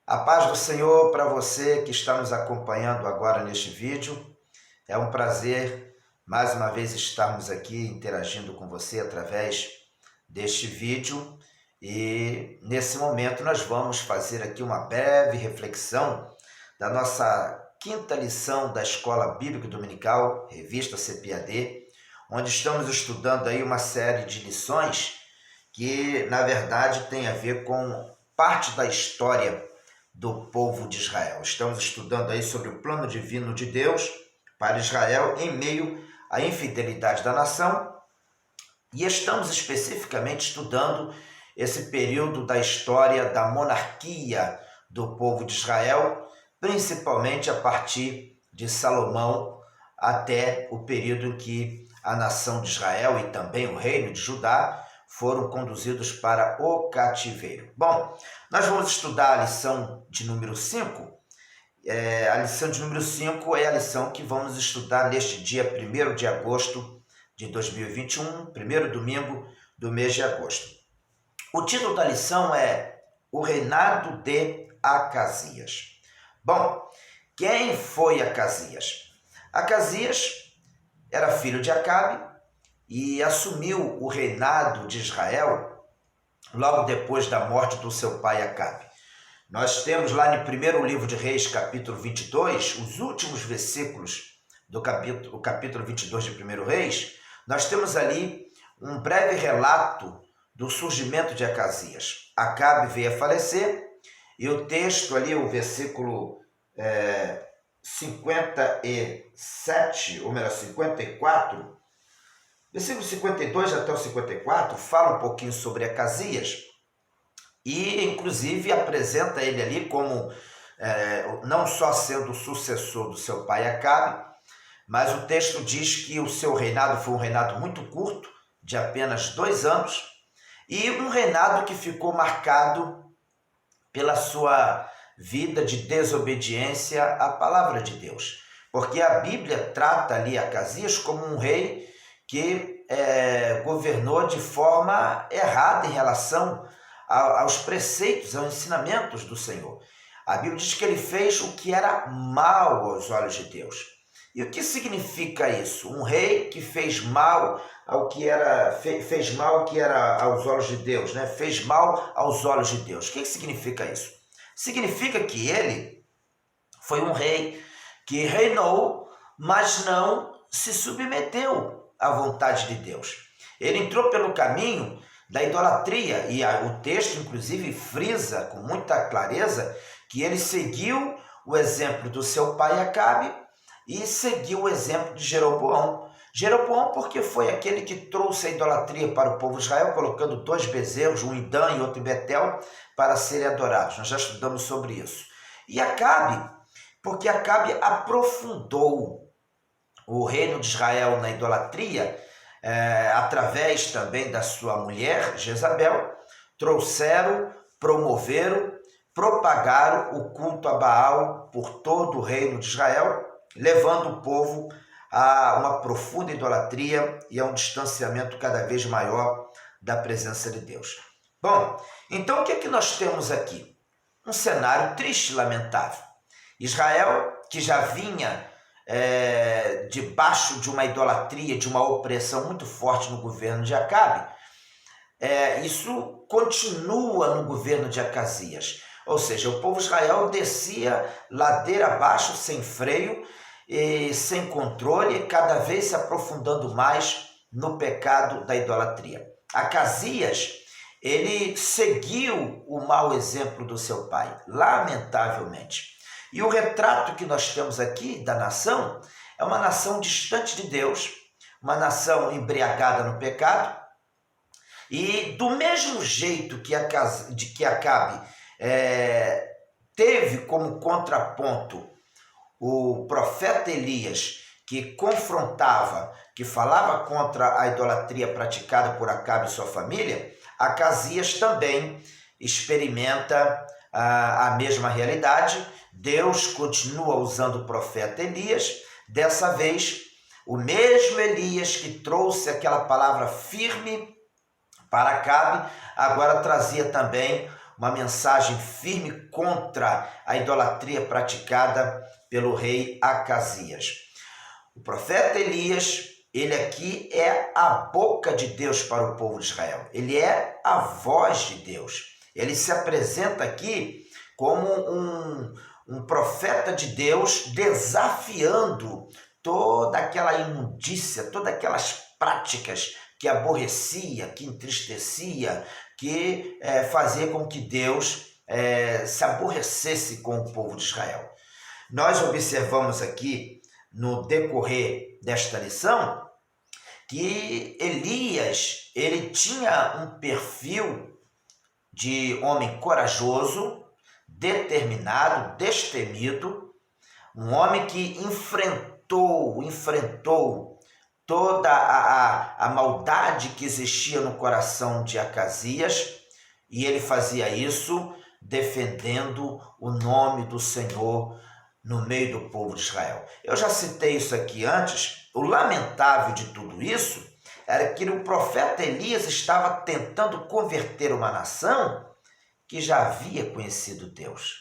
A paz do Senhor para você que está nos acompanhando agora neste vídeo. É um prazer mais uma vez estarmos aqui interagindo com você através deste vídeo. E nesse momento nós vamos fazer aqui uma breve reflexão da nossa quinta lição da Escola Bíblica Dominical, revista CPAD, onde estamos estudando aí uma série de lições que na verdade tem a ver com parte da história do povo de Israel. Estamos estudando aí sobre o plano divino de Deus para Israel em meio à infidelidade da nação e estamos especificamente estudando esse período da história da monarquia do povo de Israel, principalmente a partir de Salomão até o período em que a nação de Israel e também o reino de Judá foram conduzidos para o cativeiro. Bom, nós vamos estudar a lição de número 5. A lição de número 5 é a lição que vamos estudar neste dia 1º de agosto de 2021, primeiro domingo do mês de agosto. O título da lição é O Reinado de Acasias. Bom, quem foi Acasias? Acasias era filho de Acabe e assumiu o reinado de Israel logo depois da morte do seu pai Acabe. Nós temos lá no primeiro livro de Reis, capítulo 22, os últimos versículos do capítulo 22 de 1 Reis, nós temos ali um breve relato do surgimento de Acasias. Acabe veio a falecer e o texto ali, o versículo 57, ou melhor, 54, versículo 52 até o 54, fala um pouquinho sobre Acasias e, inclusive, apresenta ele ali como não só sendo o sucessor do seu pai Acabe, mas o texto diz que o seu reinado foi um reinado muito curto, de apenas 2 anos, e um reinado que ficou marcado pela sua vida de desobediência à palavra de Deus. Porque a Bíblia trata ali Acasias como um rei que governou de forma errada em relação aos preceitos, aos ensinamentos do Senhor. A Bíblia diz que ele fez o que era mal aos olhos de Deus. E o que significa isso? Um rei que fez mal ao que era, fez mal ao que era aos olhos de Deus, né? Fez mal aos olhos de Deus. O que significa isso? Significa que ele foi um rei que reinou, mas não se submeteu à vontade de Deus. Ele entrou pelo caminho da idolatria e o texto, inclusive, frisa com muita clareza que ele seguiu o exemplo do seu pai Acabe e seguiu o exemplo de Jeroboão. Jeroboão porque foi aquele que trouxe a idolatria para o povo de Israel, colocando 2 bezerros, um em Dan e outro em Betel, para serem adorados. Nós já estudamos sobre isso. E Acabe, porque Acabe aprofundou o reino de Israel na idolatria, através também da sua mulher, Jezabel, trouxeram, promoveram, propagaram o culto a Baal por todo o reino de Israel, levando o povo a uma profunda idolatria e a um distanciamento cada vez maior da presença de Deus. Bom, então o que é que nós temos aqui? Um cenário triste e lamentável. Israel, que já vinha debaixo de uma idolatria, de uma opressão muito forte no governo de Acabe, isso continua no governo de Acasias. Ou seja, o povo de Israel descia ladeira abaixo, sem freio, e sem controle, cada vez se aprofundando mais no pecado da idolatria. Acasias, ele seguiu o mau exemplo do seu pai, lamentavelmente. E o retrato que nós temos aqui da nação é uma nação distante de Deus, uma nação embriagada no pecado, e do mesmo jeito que Acabe teve como contraponto o profeta Elias, que confrontava, que falava contra a idolatria praticada por Acabe e sua família, Acasias também experimenta a mesma realidade. Deus continua usando o profeta Elias, dessa vez o mesmo Elias que trouxe aquela palavra firme para Acabe, agora trazia também uma mensagem firme contra a idolatria praticada pelo rei Acasias. O profeta Elias, ele aqui é a boca de Deus para o povo de Israel. Ele é a voz de Deus. Ele se apresenta aqui como um profeta de Deus desafiando toda aquela imundícia, todas aquelas práticas que aborrecia, que entristecia, que fazia com que Deus se aborrecesse com o povo de Israel. Nós observamos aqui, no decorrer desta lição, que Elias, ele tinha um perfil de homem corajoso, determinado, destemido, um homem que enfrentou toda a maldade que existia no coração de Acasias, e ele fazia isso defendendo o nome do Senhor no meio do povo de Israel. Eu já citei isso aqui antes. O lamentável de tudo isso era que o profeta Elias estava tentando converter uma nação que já havia conhecido Deus.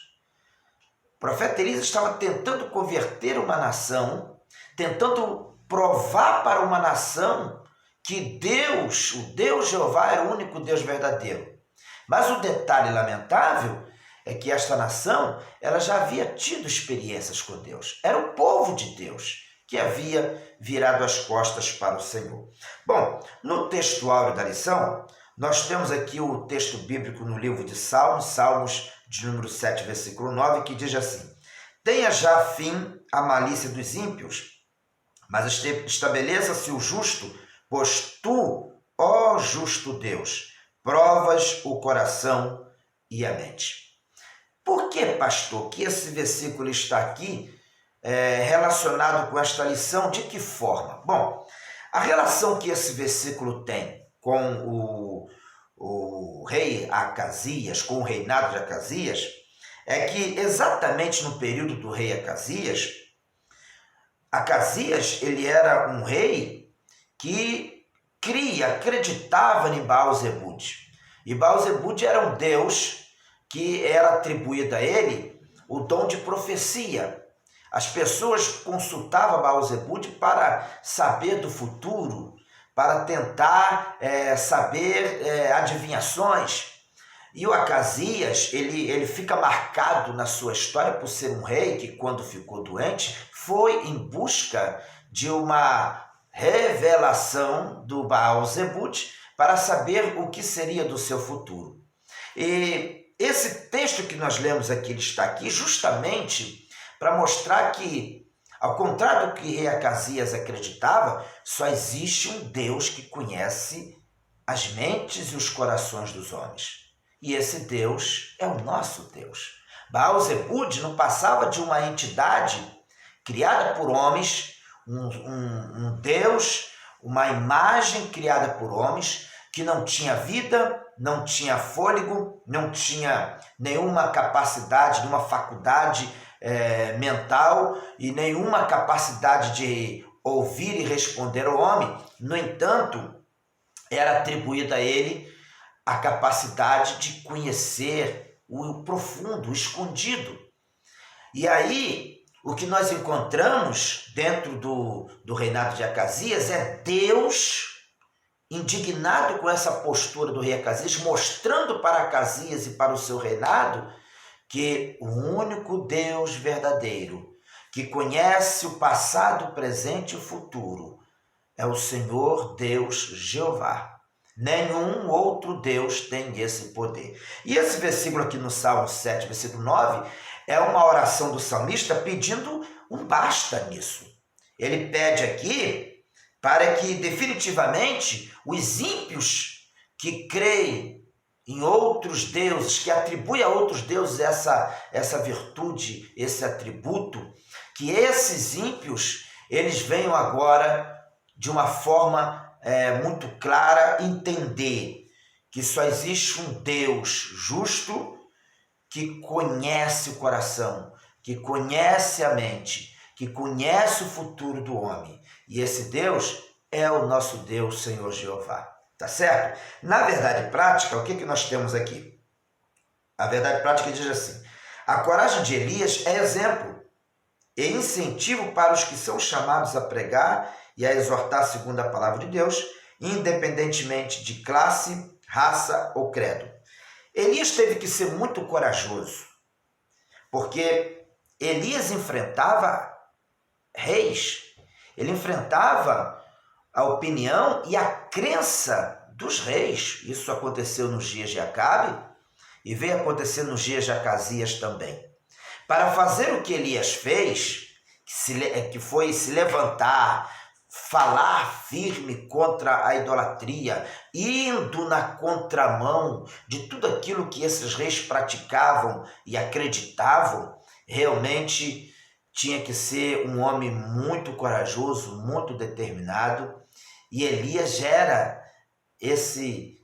O profeta Elias estava tentando converter uma nação, tentando provar para uma nação que Deus, o Deus Jeová, era o único Deus verdadeiro. Mas o detalhe lamentável é que esta nação, ela já havia tido experiências com Deus. Era o povo de Deus que havia virado as costas para o Senhor. Bom, no textuário da lição, nós temos aqui o texto bíblico no livro de Salmos, Salmos de número 7, versículo 9, que diz assim: tenha já fim a malícia dos ímpios, mas estabeleça-se o justo, pois tu, ó justo Deus, provas o coração e a mente. Por que, pastor, que esse versículo está aqui relacionado com esta lição? De que forma? Bom, a relação que esse versículo tem com o rei Acasias, com o reinado de Acasias, é que exatamente no período do rei Acasias, ele era um rei que acreditava em Baal-Zebub. E Baal-Zebub era um deus que era atribuído a ele o dom de profecia. As pessoas consultavam Baal-Zebub para saber do futuro, para tentar saber adivinhações. E o Acasias, ele fica marcado na sua história por ser um rei que, quando ficou doente, foi em busca de uma revelação do Baal-Zebub para saber o que seria do seu futuro. E esse texto que nós lemos aqui, ele está aqui justamente para mostrar que, ao contrário do que rei Acasias acreditava, só existe um Deus que conhece as mentes e os corações dos homens. E esse Deus é o nosso Deus. Baal-Zebub não passava de uma entidade criada por homens, um Deus, uma imagem criada por homens, que não tinha vida, não tinha fôlego, não tinha nenhuma capacidade, nenhuma faculdade mental e nenhuma capacidade de ouvir e responder ao homem. No entanto, era atribuída a ele a capacidade de conhecer o profundo, o escondido. E aí, o que nós encontramos dentro do reinado de Acasias é Deus indignado com essa postura do rei Acasias, mostrando para Acasias e para o seu reinado que o único Deus verdadeiro, que conhece o passado, o presente e o futuro, é o Senhor Deus Jeová. Nenhum outro Deus tem esse poder. E esse versículo aqui no Salmo 7, versículo 9, é uma oração do salmista pedindo um basta nisso. Ele pede aqui para que definitivamente os ímpios que creem em outros deuses, que atribuem a outros deuses essa virtude, esse atributo, que esses ímpios, eles venham agora de uma forma muito clara entender que só existe um Deus justo que conhece o coração, que conhece a mente, que conhece o futuro do homem. E esse Deus é o nosso Deus, Senhor Jeová. Tá certo? Na verdade prática, o que nós temos aqui? A verdade prática diz assim: a coragem de Elias é exemplo e incentivo para os que são chamados a pregar e a exortar segundo a palavra de Deus, independentemente de classe, raça ou credo. Elias teve que ser muito corajoso, porque Elias enfrentava reis, ele enfrentava a opinião e a crença dos reis. Isso aconteceu nos dias de Acabe e veio acontecer nos dias de Acasias também. Para fazer o que Elias fez, que foi se levantar, falar firme contra a idolatria, indo na contramão de tudo aquilo que esses reis praticavam e acreditavam, realmente tinha que ser um homem muito corajoso, muito determinado, e Elias era esse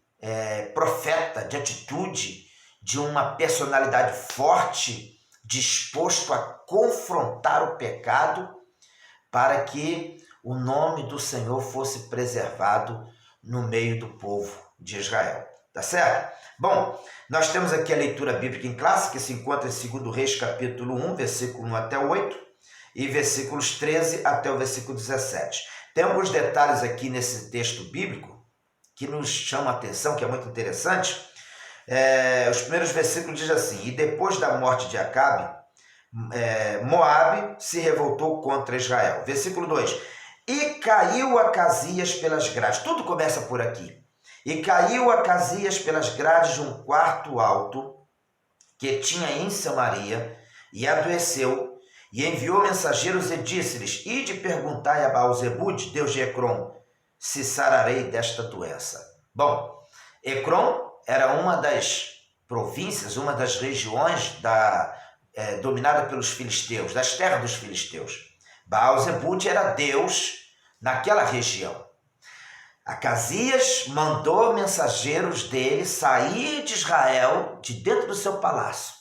profeta de atitude, de uma personalidade forte, disposto a confrontar o pecado para que o nome do Senhor fosse preservado no meio do povo de Israel. Tá certo? Bom, nós temos aqui a leitura bíblica em classe, que se encontra em 2 Reis, capítulo 1, versículo 1 até 8, e versículos 13 até o versículo 17. Tem alguns detalhes aqui nesse texto bíblico que nos chamam a atenção, que é muito interessante. Os primeiros versículos dizem assim: e depois da morte de Acabe, Moabe se revoltou contra Israel. Versículo 2: e caiu Acasias pelas grades. Tudo começa por aqui. E caiu Acasias pelas grades de um quarto alto que tinha em Samaria, e adoeceu, e enviou mensageiros e disse-lhes: ide perguntai a Baal-Zebude, deus de Ecrom, se sararei desta doença. Bom, Ecrom era uma das províncias, uma das regiões dominada pelos filisteus, das terras dos filisteus. Baal-Zebude era Deus naquela região. Acasias mandou mensageiros dele sair de Israel, de dentro do seu palácio,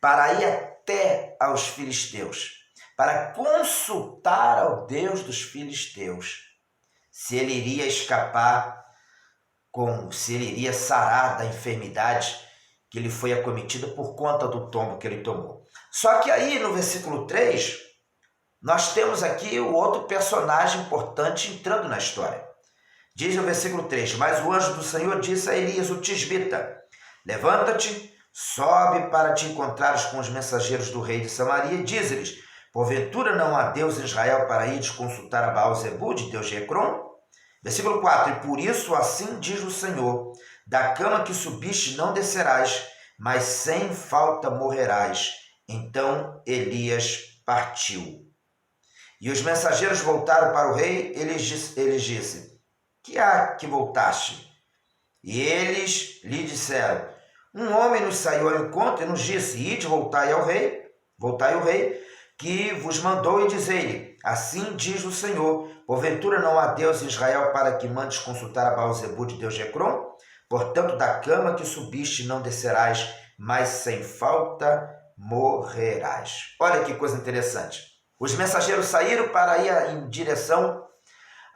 para ir até aos filisteus, para consultar ao Deus dos filisteus se ele iria escapar, se ele iria sarar da enfermidade que lhe foi acometida por conta do tombo que ele tomou. Só que aí no versículo 3, nós temos aqui o outro personagem importante entrando na história. Diz no versículo 3: mas o anjo do Senhor disse a Elias, o tisbita: levanta-te, sobe para te encontrares com os mensageiros do rei de Samaria, e diz-lhes: porventura não há Deus em Israel para ires consultar a Baal-Zebude, Deus de Ecrom? Versículo 4: e por isso assim diz o Senhor: da cama que subiste não descerás, mas sem falta morrerás. Então Elias partiu. E os mensageiros voltaram para o rei, eles disse: que há que voltaste? E eles lhe disseram: um homem nos saiu ao encontro e nos disse: ide, voltai ao rei, que vos mandou, e dizei-lhe: assim diz o Senhor: porventura não há Deus em Israel para que mandes consultar a Baal-Zebude, Deus de Ecrom? Portanto, da cama que subiste não descerás, mas sem falta morrerás. Olha que coisa interessante. Os mensageiros saíram para ir em direção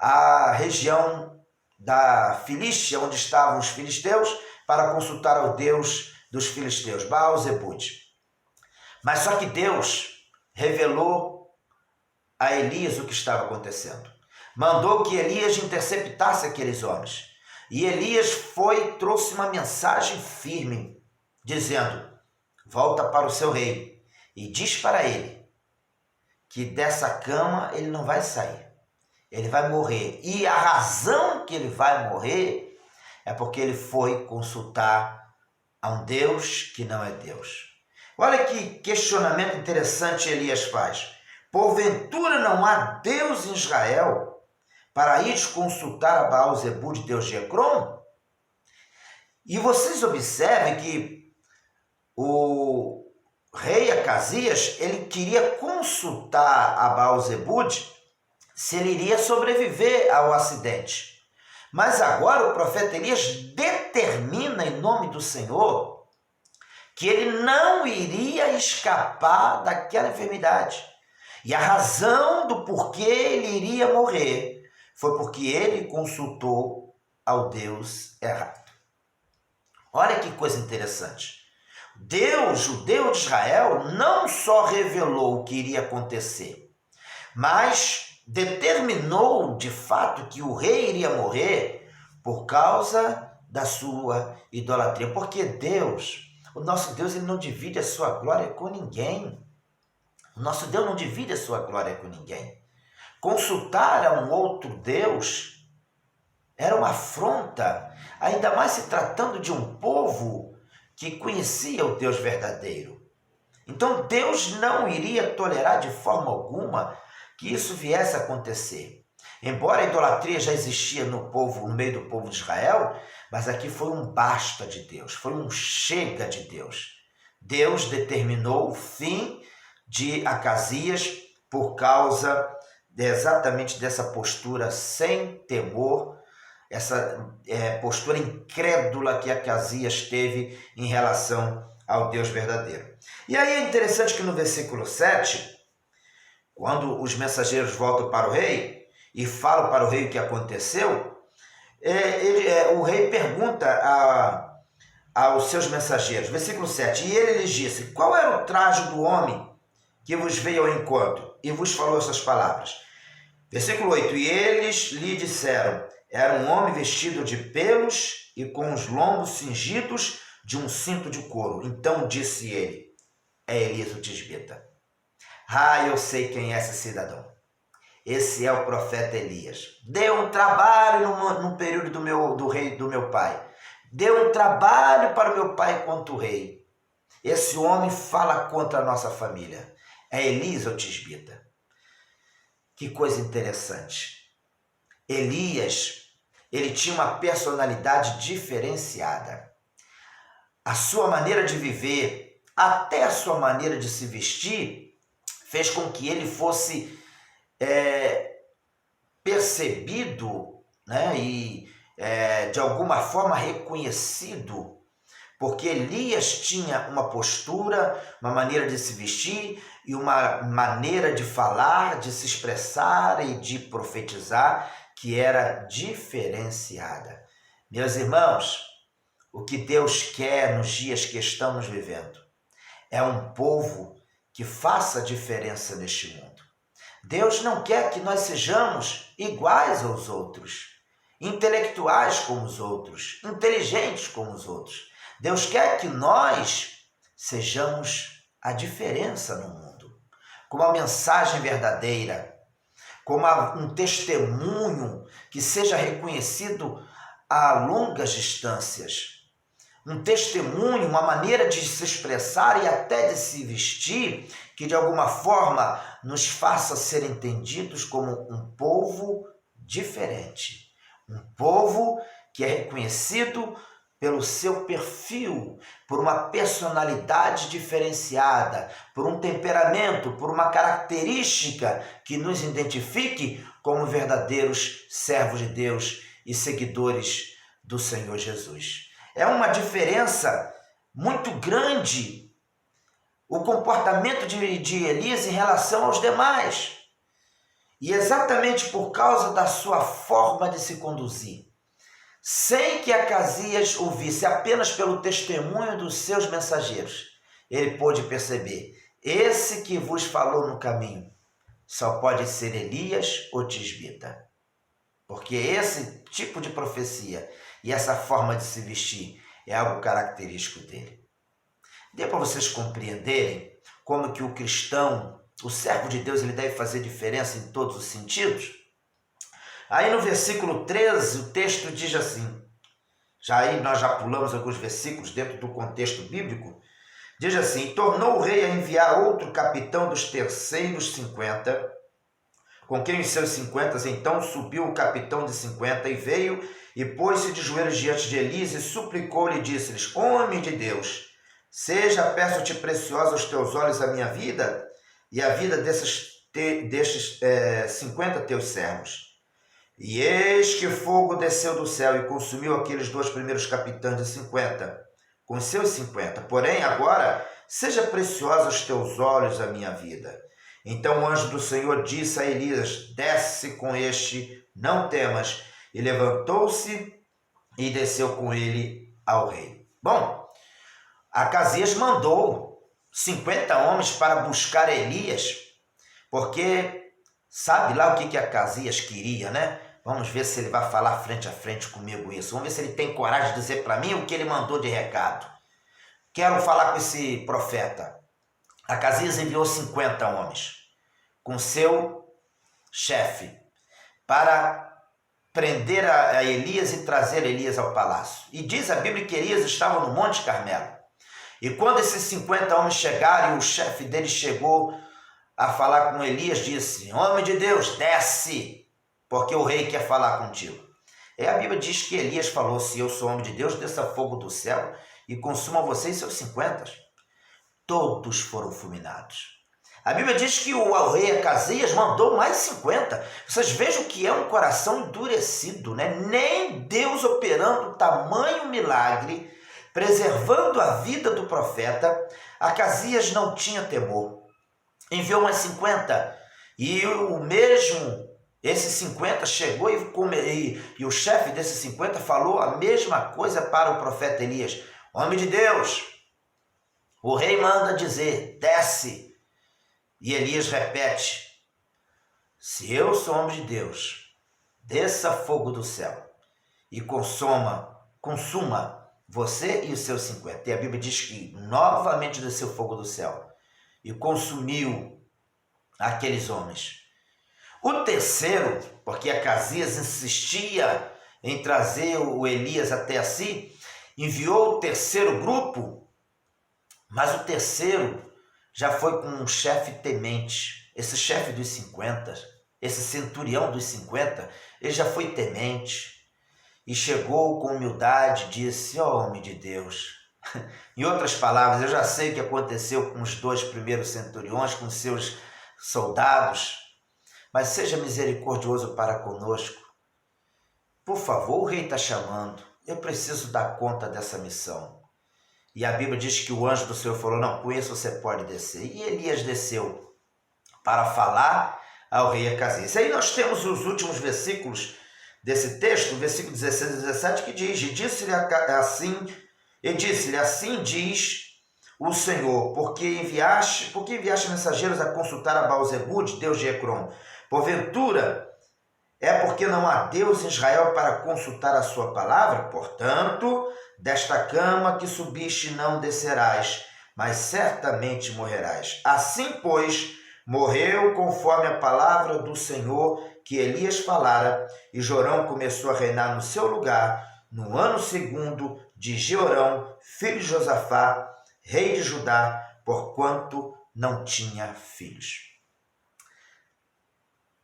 à região da Filístia, onde estavam os filisteus, para consultar ao Deus dos filisteus, Baal-Zebude. Mas só que Deus revelou a Elias o que estava acontecendo. Mandou que Elias interceptasse aqueles homens. E Elias foi e trouxe uma mensagem firme, dizendo: volta para o seu rei e diz para ele que dessa cama ele não vai sair. Ele vai morrer. E a razão que ele vai morrer é porque ele foi consultar a um Deus que não é Deus. Olha que questionamento interessante Elias faz. Porventura não há Deus em Israel para ir consultar a Baal-Zebude, Deus de Ecrom? E vocês observem que o rei Acasias, ele queria consultar a Baal-Zebude se ele iria sobreviver ao acidente. Mas agora o profeta Elias determina em nome do Senhor que ele não iria escapar daquela enfermidade. E a razão do porquê ele iria morrer foi porque ele consultou ao Deus errado. Olha que coisa interessante. Deus, o Deus de Israel, não só revelou o que iria acontecer, mas determinou de fato que o rei iria morrer por causa da sua idolatria. Porque Deus, o nosso Deus, ele não divide a sua glória com ninguém. O nosso Deus não divide a sua glória com ninguém. Consultar a um outro Deus era uma afronta, ainda mais se tratando de um povo que conhecia o Deus verdadeiro. Então Deus não iria tolerar de forma alguma que isso viesse a acontecer. Embora a idolatria já existia no meio do povo de Israel, mas aqui foi um basta de Deus, foi um chega de Deus. Deus determinou o fim de Acasias por causa exatamente dessa postura sem temor, essa postura incrédula que Acasias teve em relação ao Deus verdadeiro. E aí é interessante que no versículo 7, quando os mensageiros voltam para o rei e falam para o rei o que aconteceu, o rei pergunta aos seus mensageiros, versículo 7, e ele lhes disse, qual era o traje do homem que vos veio ao encontro e vos falou essas palavras? Versículo 8, e eles lhe disseram, era um homem vestido de pelos e com os lombos cingidos de um cinto de couro. Então disse ele, é Elias o tisbita. Eu sei quem é esse cidadão. Esse é o profeta Elias. Deu um trabalho no período do meu pai. Deu um trabalho para o meu pai enquanto rei. Esse homem fala contra a nossa família. É Elias o tisbita. Que coisa interessante. Elias, ele tinha uma personalidade diferenciada. A sua maneira de viver, até a sua maneira de se vestir, fez com que ele fosse percebido, né, e de alguma forma reconhecido, porque Elias tinha uma postura, uma maneira de se vestir e uma maneira de falar, de se expressar e de profetizar que era diferenciada. Meus irmãos, o que Deus quer nos dias que estamos vivendo é um povo que faça diferença neste mundo. Deus não quer que nós sejamos iguais aos outros, intelectuais como os outros, inteligentes como os outros. Deus quer que nós sejamos a diferença no mundo, com uma mensagem verdadeira, com um testemunho que seja reconhecido a longas distâncias. Um testemunho, uma maneira de se expressar e até de se vestir que de alguma forma nos faça ser entendidos como um povo diferente. Um povo que é reconhecido pelo seu perfil, por uma personalidade diferenciada, por um temperamento, por uma característica que nos identifique como verdadeiros servos de Deus e seguidores do Senhor Jesus. É uma diferença muito grande o comportamento de Elias em relação aos demais. E exatamente por causa da sua forma de se conduzir, sem que Acasias ouvisse, apenas pelo testemunho dos seus mensageiros, ele pôde perceber, esse que vos falou no caminho só pode ser Elias ou tisbita. Porque esse tipo de profecia e essa forma de se vestir é algo característico dele. Deu para vocês compreenderem como que o cristão, o servo de Deus, ele deve fazer diferença em todos os sentidos? Aí no versículo 13, o texto diz assim, nós já pulamos alguns versículos dentro do contexto bíblico, diz assim, tornou o rei a enviar outro capitão dos terceiros 50, com quem os seus 50, então subiu o capitão de 50 e veio e pôs-se de joelhos diante de Elias e suplicou-lhe e disse-lhes, homem de Deus, seja, peço-te preciosa aos teus olhos a minha vida e a vida destes 50 teus servos. E eis que fogo desceu do céu e consumiu aqueles 2 primeiros capitães de 50, com seus 50. Porém, agora, seja preciosa aos teus olhos a minha vida. Então o anjo do Senhor disse a Elias, desce com este, não temas. E levantou-se e desceu com ele ao rei. Bom, Acasias mandou 50 homens para buscar Elias, porque sabe lá o que Acasias queria, né? Vamos ver se ele vai falar frente a frente comigo isso. Vamos ver se ele tem coragem de dizer para mim o que ele mandou de recado. Quero falar com esse profeta. Acasias enviou 50 homens com seu chefe para prender a Elias e trazer Elias ao palácio. E diz a Bíblia que Elias estava no Monte Carmelo. E quando esses 50 homens chegaram e o chefe deles chegou a falar com Elias, disse: homem de Deus, desce, porque o rei quer falar contigo. E a Bíblia diz que Elias falou: se eu sou homem de Deus, desça fogo do céu e consuma você e seus 50. Todos foram fulminados. A Bíblia diz que o rei Acasias mandou mais 50. Vocês vejam que é um coração endurecido, né? Nem Deus operando tamanho milagre, preservando a vida do profeta, Acasias não tinha temor. Enviou mais 50 e esses 50 chegou e o chefe desses 50 falou a mesma coisa para o profeta Elias: homem de Deus, o rei manda dizer, desce. E Elias repete: se eu sou homem de Deus, desça fogo do céu e consuma você e os seus 50. E a Bíblia diz que novamente desceu fogo do céu e consumiu aqueles homens. O terceiro, porque Acasias insistia em trazer o Elias até si, enviou o terceiro grupo, mas o terceiro já foi com um chefe temente. Esse chefe dos 50, esse centurião dos 50, ele já foi temente. E chegou com humildade e disse: homem de Deus. Em outras palavras, eu já sei o que aconteceu com os 2 primeiros centuriões, com seus soldados, mas seja misericordioso para conosco. Por favor, o rei está chamando. Eu preciso dar conta dessa missão. E a Bíblia diz que o anjo do Senhor falou: não, com isso você pode descer. E Elias desceu para falar ao rei Acasias. E aí nós temos os últimos versículos desse texto, versículo 16 e 17, que diz: e disse-lhe assim diz o Senhor, porque enviaste mensageiros a consultar a Baal-Zebude, Deus de Ecrom. Porventura, é porque não há Deus em Israel para consultar a sua palavra? Portanto, desta cama que subiste não descerás, mas certamente morrerás. Assim, pois, morreu conforme a palavra do Senhor que Elias falara, e Jorão começou a reinar no seu lugar, no ano 2º de Jeorão, filho de Josafá, rei de Judá, porquanto não tinha filhos.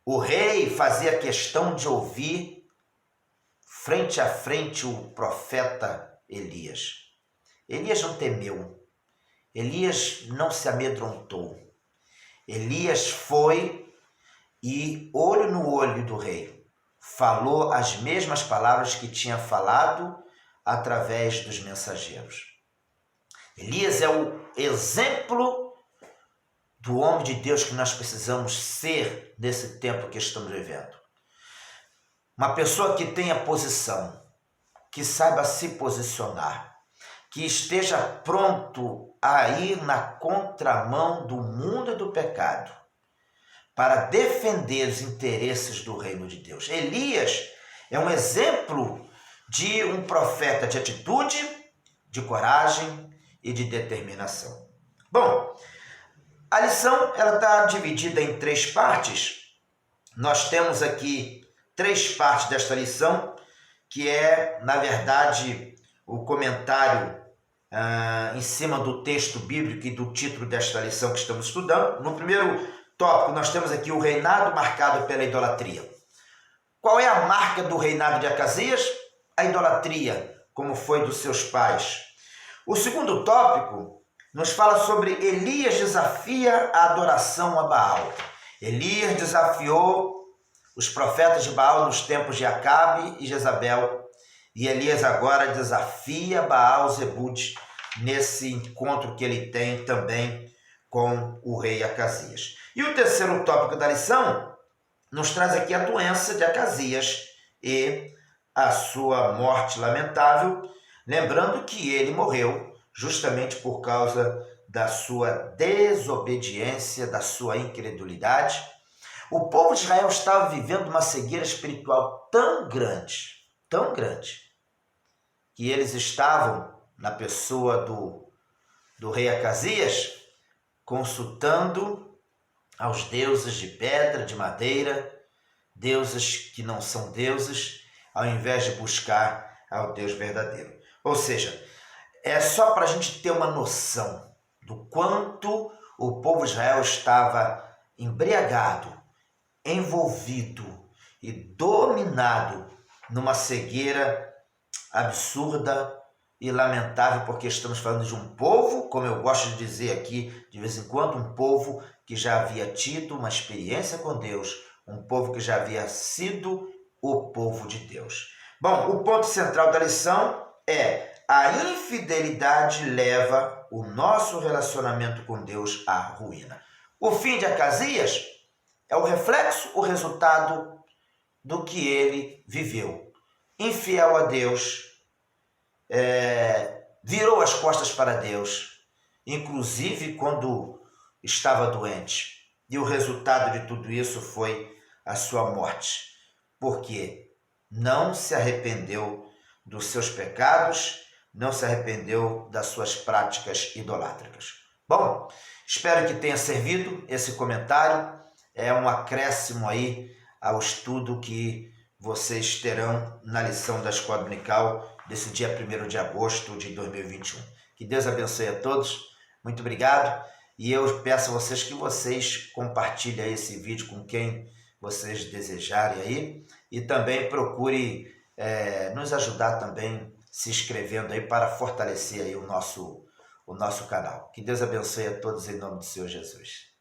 O rei fazia questão de ouvir frente a frente o profeta Elias. Elias não temeu, Elias não se amedrontou. Elias foi e, olho no olho do rei, falou as mesmas palavras que tinha falado através dos mensageiros. Elias é o exemplo do homem de Deus que nós precisamos ser nesse tempo que estamos vivendo. Uma pessoa que tenha posição, que saiba se posicionar, que esteja pronto a ir na contramão do mundo e do pecado, para defender os interesses do reino de Deus. Elias é um exemplo de um profeta de atitude, de coragem e de determinação. Bom, a lição está dividida em 3 partes. Nós temos aqui 3 partes desta lição, que é, na verdade, o comentário em cima do texto bíblico e do título desta lição que estamos estudando. No primeiro tópico, nós temos aqui o reinado marcado pela idolatria. Qual é a marca do reinado de Acasias? A idolatria, como foi dos seus pais. O segundo tópico nos fala sobre Elias desafia a adoração a Baal. Elias desafiou os profetas de Baal nos tempos de Acabe e Jezabel, e Elias agora desafia Baal-Zebude nesse encontro que ele tem também com o rei Acasias. E o terceiro tópico da lição nos traz aqui a doença de Acasias e a sua morte lamentável, lembrando que ele morreu justamente por causa da sua desobediência, da sua incredulidade. O povo de Israel estava vivendo uma cegueira espiritual tão grande, que eles estavam, na pessoa do rei Acasias, consultando aos deuses de pedra, de madeira, deuses que não são deuses, ao invés de buscar ao Deus verdadeiro. Ou seja, é só para a gente ter uma noção do quanto o povo de Israel estava embriagado, envolvido e dominado numa cegueira absurda e lamentável, porque estamos falando de um povo, como eu gosto de dizer aqui de vez em quando, um povo que já havia tido uma experiência com Deus, um povo que já havia sido o povo de Deus. Bom, o ponto central da lição é: a infidelidade leva o nosso relacionamento com Deus à ruína. O fim de Acasias é o reflexo, o resultado do que ele viveu. Infiel a Deus, virou as costas para Deus, inclusive quando estava doente. E o resultado de tudo isso foi a sua morte, porque não se arrependeu dos seus pecados, não se arrependeu das suas práticas idolátricas. Bom, espero que tenha servido esse comentário. É um acréscimo aí ao estudo que vocês terão na lição da Escola Dominical desse dia 1º de agosto de 2021. Que Deus abençoe a todos. Muito obrigado. E eu peço a vocês que vocês compartilhem esse vídeo com quem vocês desejarem aí. E também procure nos ajudar também se inscrevendo aí para fortalecer aí o nosso canal. Que Deus abençoe a todos em nome do Senhor Jesus.